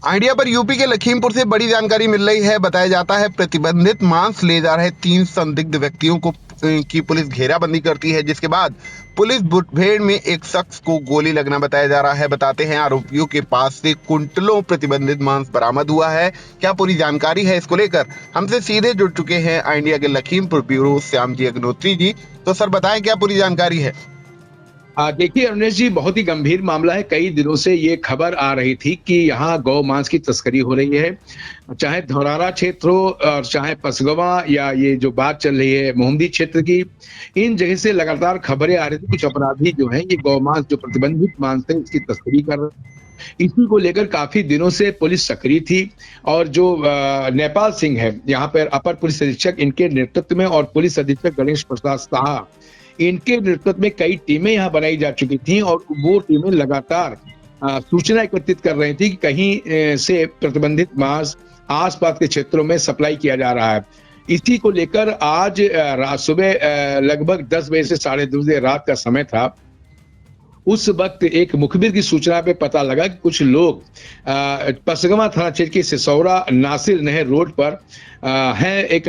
Idea पर UP के लखीमपुर से बड़ी जानकारी मिल रही है। बताया जाता है प्रतिबंधित मांस ले जा रहे 3 संदिग्ध व्यक्तियों को की पुलिस घेराबंदी करती है, जिसके बाद पुलिस मुठभेड़ में एक शख्स को गोली लगना बताया जा रहा है। बताते हैं आरोपियों के पास से कुंटलों प्रतिबंधित मांस बरामद हुआ है। क्या पूरी जानकारी है, इसको लेकर हमसे सीधे जुड़ चुके हैं आइडिया के लखीमपुर ब्यूरो श्याम जी अग्नोत्री जी। तो सर बताएं क्या पूरी जानकारी है। देखिए अरुणेश जी, बहुत ही गंभीर मामला है। कई दिनों से ये खबर आ रही थी कि यहाँ गौ मांस की तस्करी हो रही है, चाहे धौरारा क्षेत्र हो और चाहे पसगवा या ये जो बात चल रही है मोहम्मदी क्षेत्र की। इन जगह से लगातार खबरें आ रही थी कुछ अपराधी जो हैं ये गौ मांस जो प्रतिबंधित मांस है इसकी तस्करी कर रहे हैं। इसी को लेकर काफी दिनों से पुलिस सक्रिय थी और जो नेपाल सिंह है यहाँ पर अपर पुलिस अधीक्षक, इनके नेतृत्व में और पुलिस अधीक्षक गणेश प्रसाद साहा, इनके नेतृत्व में कई टीमें यहाँ बनाई जा चुकी थीं और वो टीमें लगातार सूचना एकत्रित कर रही थी कि कहीं से प्रतिबंधित मांस आसपास के क्षेत्रों में सप्लाई किया जा रहा है। इसी को लेकर आज सुबह लगभग 10 बजे से 10:30 बजे रात का समय था। उस वक्त एक मुखबिर की सूचना पे पता लगा कि कुछ लोग पसगवा थाना क्षेत्र के सिसौरा नासिर नहर रोड पर हैं, एक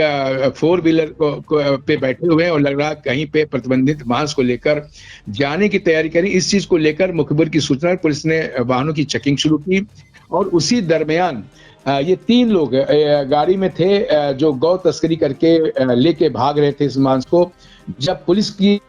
4 व्हीलर पे बैठे हुए हैं और लग रहा कहीं पे प्रतिबंधित मांस को लेकर जाने की तैयारी करी। इस चीज को लेकर मुखबिर की सूचना पर पुलिस ने वाहनों की चेकिंग शुरू की और उसी दरमियान ये 3 लोग गाड़ी में थे जो गौ तस्करी करके लेके भाग रहे थे इस मांस को। जब पुलिस की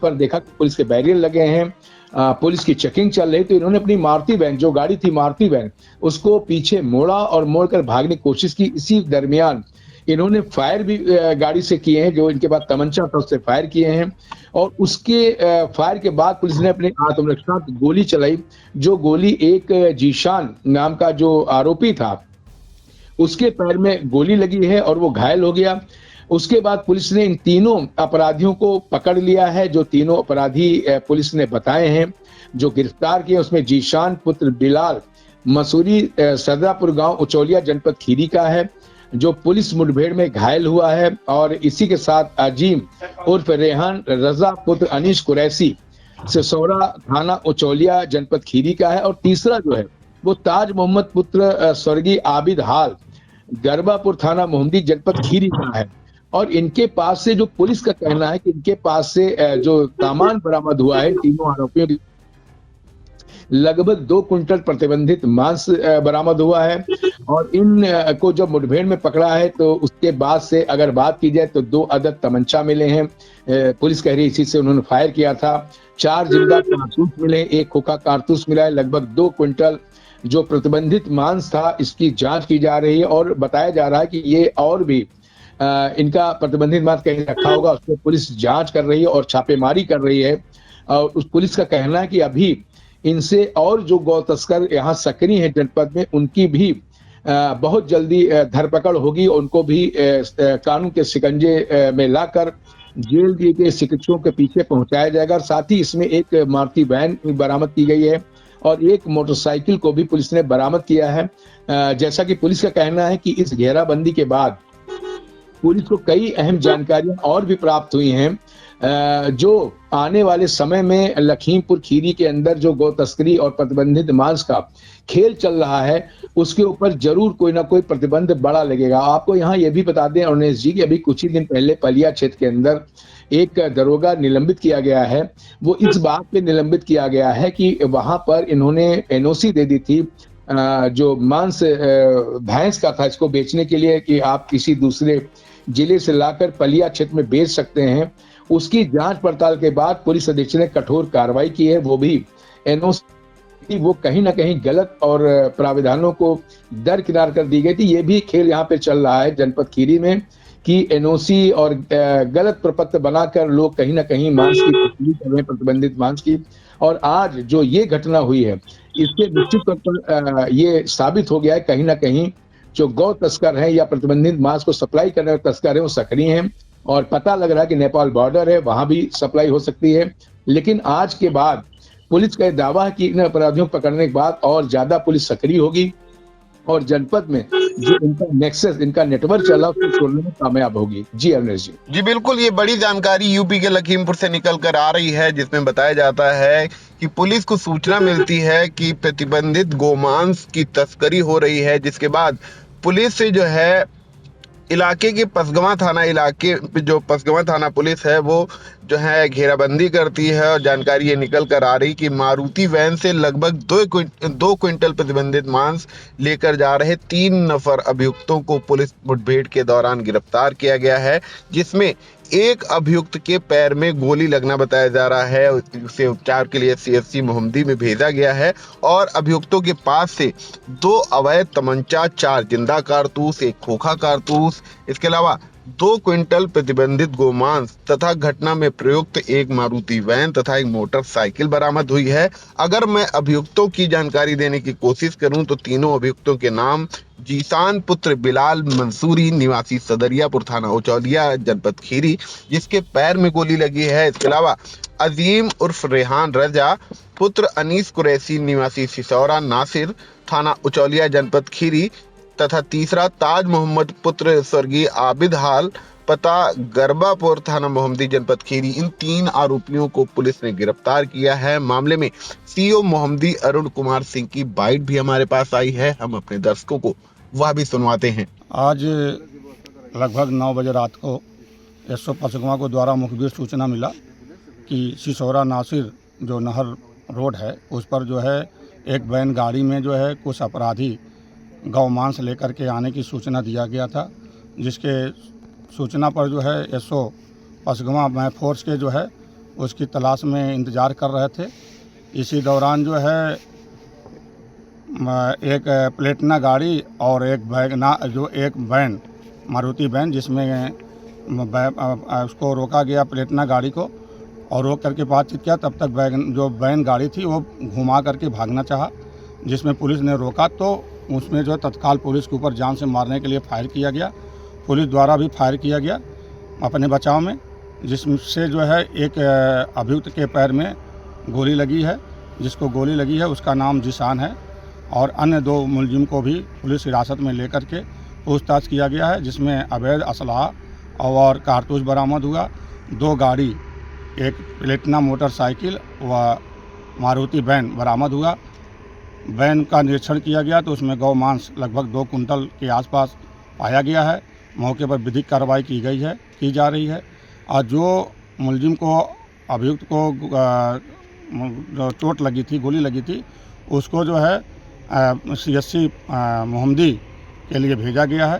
पर देखा कि पुलिस के बैरियर लगे हैं, पुलिस की चेकिंग चल रही, तो इन्होंने अपनी मारुति वैन, जो गाड़ी थी मारुति वैन, उसको पीछे मोड़ा और मोड़कर भागने की कोशिश की। इसी दरमियान इन्होंने फायर भी गाड़ी से किए हैं, जो इनके पास तमंचा था उससे फायर किए हैं और उसके फायर के बाद पुलिस ने अपने आत्मरक्षा गोली चलाई। जो गोली एक जीशान नाम का जो आरोपी था उसके पैर में गोली लगी है और वो घायल हो गया। उसके बाद पुलिस ने इन तीनों अपराधियों को पकड़ लिया है। जो तीनों अपराधी पुलिस ने बताए हैं जो गिरफ्तार किए, उसमें जीशान पुत्र बिलाल मसूरी सदरापुर गांव उचौलिया जनपद खीरी का है, जो पुलिस मुठभेड़ में घायल हुआ है। और इसी के साथ अजीम उर्फ रेहान रजा पुत्र अनीश कुरैशी सिसौरा थाना उचौलिया जनपद खीरी का है। और तीसरा जो है वो ताज मोहम्मद पुत्र स्वर्गीय आबिद हाल गरबापुर थाना मोहम्मदी जनपद खीरी का है। और इनके पास से जो पुलिस का कहना है कि इनके पास से जो सामान बरामद हुआ है तीनों आरोपियों की, लगभग 2 कुंटल प्रतिबंधित मांस बरामद हुआ है। और इन को जब मुठभेड़ में पकड़ा है तो उसके बाद से अगर बात की जाए तो 2 अदद तमंचा मिले हैं। पुलिस कह रही है इसी से उन्होंने फायर किया था। 4 जिंदा कारतूस मिले, 1 खोखा कारतूस मिला है। लगभग 2 कुंटल जो प्रतिबंधित मांस था इसकी जांच की जा रही है और बताया जा रहा है कि ये और भी इनका प्रतिबंधित मांस कहीं रखा होगा, उसको पुलिस जांच कर रही है और छापेमारी कर रही है। और उस पुलिस का कहना है कि अभी इनसे और जो गौ तस्कर यहाँ सक्रिय हैं जनपद में, उनकी भी बहुत जल्दी धरपकड़ होगी। उनको भी कानून के शिकंजे में लाकर जेल दिए गए शिक्षकों के पीछे पहुंचाया जाएगा। और साथ ही इसमें एक मारुति वैन बरामद की गई है और एक मोटरसाइकिल को भी पुलिस ने बरामद किया है। जैसा कि पुलिस का कहना है कि इस घेराबंदी के बाद पुलिस को कई अहम जानकारियां और भी प्राप्त हुई हैं जो आने वाले समय में लखीमपुर खीरी के अंदर जो गौ तस्करी और प्रतिबंधित मांस का खेल चल रहा है उसके ऊपर जरूर कोई ना कोई प्रतिबंध बड़ा लगेगा। आपको यहाँ ये भी बता दें अरुणेश जी कि अभी कुछ ही दिन पहले पलिया क्षेत्र के अंदर एक दरोगा निलंबित किया गया है। वो इस बात पे निलंबित किया गया है कि वहां पर इन्होंने एनओसी दे दी थी जो मांस भैंस का था इसको बेचने के लिए कि आप किसी दूसरे जिले से लाकर पलिया क्षेत्र में बेच सकते हैं। उसकी जांच पड़ताल के बाद पुलिस अधीक्षक ने कठोर कार्रवाई की है। वो भी एनओसी वो कहीं ना कहीं गलत और प्राविधानों को दरकिनार कर दी गई थी। ये भी खेल यहाँ पे चल रहा है जनपद खीरी में कि एनओसी और गलत प्रपत्र बनाकर लोग कहीं ना कहीं मांस की तस्करी कर रहे हैं, प्रतिबंधित मांस की। और आज जो ये घटना हुई है इससे निश्चित तौर पर ये साबित हो गया है कहीं ना कहीं जो गौ तस्कर हैं या प्रतिबंधित मांस को सप्लाई करने वाले तस्कर हैं वो सक्रिय हैं। और पता लग रहा है कि नेपाल बॉर्डर है, वहां भी सप्लाई हो सकती है। लेकिन आज के बाद पुलिस का दावा है कि इन अपराधियों को पकड़ने के बाद और ज्यादा पुलिस सक्रिय होगी और जनपद में जो इनका नेक्सस, इनका नेटवर्क चला, उसको तोड़ने में कामयाब होगी। जी अविनाश जी। जी बिल्कुल, ये बड़ी जानकारी यूपी के लखीमपुर से निकल कर आ रही है, जिसमें बताया जाता है कि पुलिस को सूचना मिलती है कि प्रतिबंधित गोमांस की तस्करी हो रही है, जिसके बाद पुलिस से जो है इलाके के पसगवां थाना इलाके जो पसगवां थाना पुलिस है वो जो है घेराबंदी करती है और जानकारी ये निकल कर आ रही कि मारुति वैन से लगभग 2 क्विंटल प्रतिबंधित मांस लेकर जा रहे 3 नफर अभियुक्तों को पुलिस मुठभेड़ के दौरान गिरफ्तार किया गया है, जिसमें एक अभियुक्त के पैर में गोली लगना बताया जा रहा है। उसे उपचार के लिए सीएचसी मोहम्मदी में भेजा गया है और अभियुक्तों के पास से 2 अवैध तमंचा, 4 जिंदा कारतूस, 1 खोखा कारतूस, इसके अलावा 2 क्विंटल प्रतिबंधित गोमांस तथा घटना में प्रयुक्त 1 मारुति वैन तथा 1 मोटरसाइकिल बरामद हुई है। अगर मैं अभियुक्तों की जानकारी देने की कोशिश करूं तो तीनों अभियुक्तों के नाम जीशान पुत्र बिलाल मंसूरी निवासी सदरियापुर थाना उचौलिया जनपद खीरी, जिसके पैर में गोली लगी है। इसके अलावा अजीम उर्फ रेहान रजा पुत्र अनीस कुरैशी निवासी सिसौरा नासिर थाना उचौलिया जनपद खीरी तथा तीसरा ताज मोहम्मद पुत्र स्वर्गीय आबिद हाल पता गरबापुर थाना मोहम्मदी जनपद खीरी। इन 3 आरोपियों को पुलिस ने गिरफ्तार किया है। मामले में सीओ मोहम्मदी अरुण कुमार सिंह की बाइट भी हमारे पास आई है, हम अपने दर्शकों को वह भी सुनवाते हैं। आज लगभग 9 बजे रात को एसओ पसगवां को द्वारा मुखबिर सूचना मिला कि सिसौरा नासिर जो नहर रोड है उस पर जो है एक वैन गाड़ी में जो है कुछ अपराधी गौ मांस लेकर के आने की सूचना दिया गया था, जिसके सूचना पर जो है एसओ पसगवां में फोर्स के जो है उसकी तलाश में इंतज़ार कर रहे थे। इसी दौरान जो है एक प्लेटिना गाड़ी और एक वैन मारुति वैन जिसमें उसको रोका गया प्लेटिना गाड़ी को और रोक करके बातचीत किया। तब तक जो वैन गाड़ी थी वो घुमा करके भागना चाहा, जिसमें पुलिस ने रोका तो उसमें जो है तत्काल पुलिस के ऊपर जान से मारने के लिए फायर किया गया। पुलिस द्वारा भी फायर किया गया अपने बचाव में, जिससे जो है एक अभियुक्त के पैर में गोली लगी है। जिसको गोली लगी है उसका नाम जीशान है और अन्य 2 मुलजिम को भी पुलिस हिरासत में लेकर के पूछताछ किया गया है, जिसमें अवैध असलहा और कारतूस बरामद हुआ। 2 गाड़ी, एक प्लेटिना मोटरसाइकिल व मारुति वैन बरामद हुआ। वैन का निरीक्षण किया गया तो उसमें गौ मांस लगभग 2 कुंटल के आसपास पाया गया है। मौके पर विधिक कार्रवाई की जा रही है और जो मुलजिम को अभियुक्त को जो चोट लगी थी, गोली लगी थी, उसको जो है सीएचसी मोहम्मदी के लिए भेजा गया है।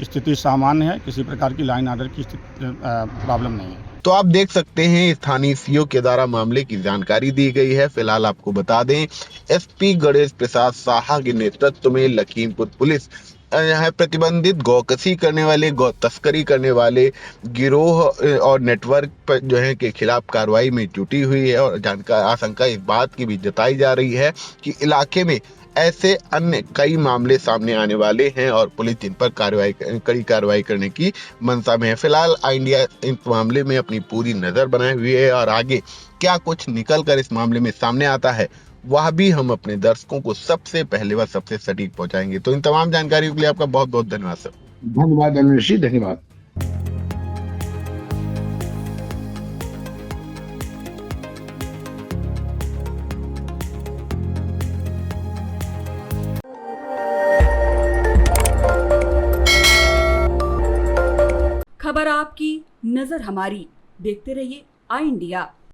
स्थिति सामान्य है, किसी प्रकार की लाइन ऑर्डर की प्रॉब्लम नहीं है। तो आप देख सकते हैं स्थानीय सीओ के द्वारा मामले की जानकारी दी गई है। फिलहाल आपको बता दें एसपी गणेश प्रसाद साहा के नेतृत्व में लखीमपुर पुलिस यहाँ प्रतिबंधित गौकसी करने वाले, गौ तस्करी करने वाले गिरोह और नेटवर्क पर जो है के खिलाफ कार्रवाई में जुटी हुई है और आशंका इस बात की भी जताई जा रही है कि इलाके में ऐसे अन्य कई मामले सामने आने वाले हैं और पुलिस जिन पर कड़ी कार्रवाई करने की मंशा में है। फिलहाल इंडिया इस मामले में अपनी पूरी नज़र बनाए हुए है और आगे क्या कुछ निकल कर इस मामले में सामने आता है वह भी हम अपने दर्शकों को सबसे पहले व सबसे सटीक पहुंचाएंगे। तो इन तमाम जानकारियों के लिए आपका बहुत बहुत धन्यवाद सर। धन्यवाद अविनाश जी, धन्यवाद। खबर आपकी, नजर हमारी। देखते रहिए आई इंडिया।